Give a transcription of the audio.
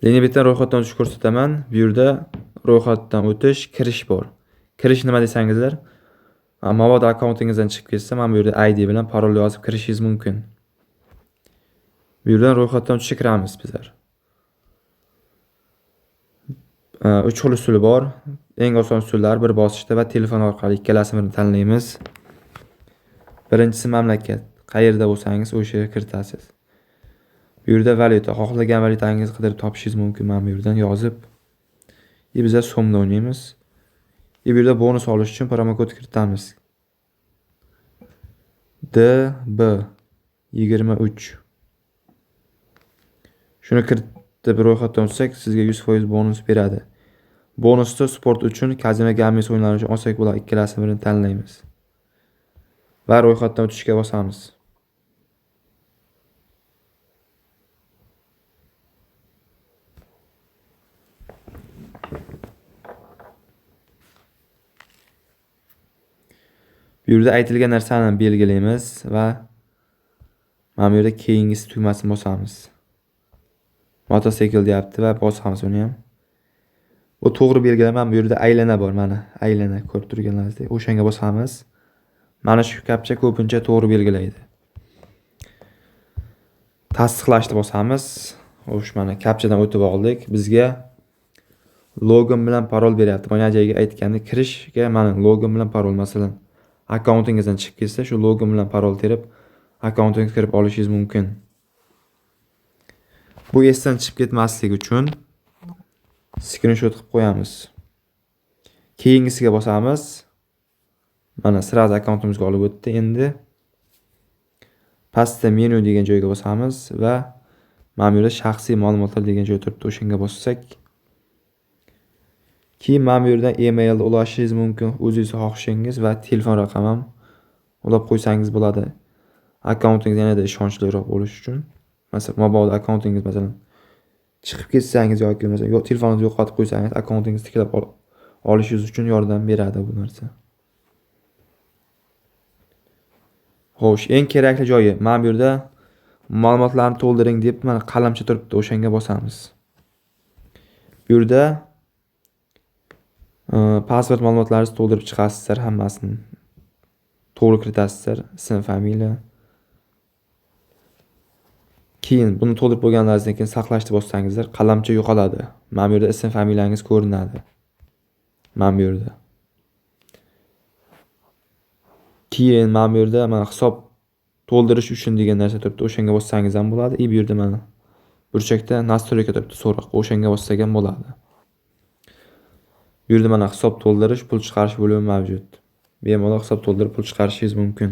Leniybetdan ro'yxatdan o'tish ko'rsataman. Bu yerda ro'yxatdan o'tish, kirish bor. Kirish nima desangizlar, mabodo akkauntingizdan chiqib ketsa, mana bu yerda ID bilan parol yozib kirishingiz mumkin. Bu yerdan ro'yxatdan o'tishga kiramiz bizlar. 3 xil usuli bor. Eng oson usullar bir bosishda va telefon orqali ikkalasini tanlaymiz. Birinchisi mamlakat. Qayerda bo'lsangiz o'sha yerga kiritasiz. Bu yerda valyuta, xohlagan valyutangizni qidirib topishingiz mumkin. Mana bu yerdan yozib, biz so'mda o'ynaymiz. Bu yerda bonus olish uchun promokod kiritamiz. DB23. Shuni kiritib ro'yxatdan o'tsak, sizga 100% bonus beradi. Bonusda sport uchun, kazino gamis o'yinlari uchun olsak bo'ladi, ikkalasidan birini tanlaymiz. Va ro'yxatdan o'tishga bosamiz. Bu yerda aytilgan narsani belgilaymiz va mana bu yerda keyingisi tugmasini bosamiz. Motosikl deyapti va bosamiz uni ham. Bu to'g'ri belgilaman. Bu yerda aylana bor, mana aylana ko'rib turganlaringizdek. O'shanga bosamiz. Mana shu kapcha ko'pincha to'g'ri belgilaydi. Tasdiqlashni bosamiz. Xo'sh, mana kapchadan o'tib oldik. Bizga login bilan parol beryapti. Mana joyga aytgandek, kirishga mana login bilan parol, masalan, akkauntingizdan chiqib ketsa, shu login bilan parol terib akkauntingizga kirib olishingiz mumkin. Bu esdan chiqib ketmasligi uchun screenshot qilib qo'yamiz. Keyingisiga bosamiz. Mana sirasi akkauntimizga olib o'tdi. Endi pastda menu degan joyga bosamiz va mana bu yerda shaxsiy ma'lumotlar degan joy turibdi. O'shanga bossak, keyin mana bu yerdan emailda ulashishingiz mumkin. O'zingiz xohishingiz va telefon raqam ham ulab qo'ysangiz bo'ladi. Akkauntingiz yanada ishonchliroq bo'lishi uchun. Masalan, mabodo akkauntingiz masalan chiqib ketsangiz yoki masalan telefoningizni yo'qotib qo'ysangiz, akkauntingizni tiklab olishingiz uchun yordam beradi bu narsa. Xo'sh, eng kerakli joyi mana bu yerda ma'lumotlarni to'ldiring deb mana qalamcha turibdi, o'shanga bosamiz. Bu yerda pasport ma'lumotlaringizni to'ldirib chiqasizlar, hammasini to'g'ri kiritasizlar, ism, familiya. Keyin buni to'ldirib bo'lganingizdan keyin saqlashni bossangizlar, qalamcha yo'qoladi. Mana bu yerda ism, familiyangiz ko'rinadi. Mana bu yerda. Keyin mana bu yerda mana hisob to'ldirish uchun degan narsa turibdi. O'shanga bossangiz ham bo'ladi. Bu yerda mana burchakda nastroyka turibdi, so'roq. O'shanga bossak ham bo'ladi. Bu yerda mana hisob to'ldirish, pul chiqarish bo'limi mavjud. Bemalol hisob to'ldirib pul chiqarishingiz mumkin.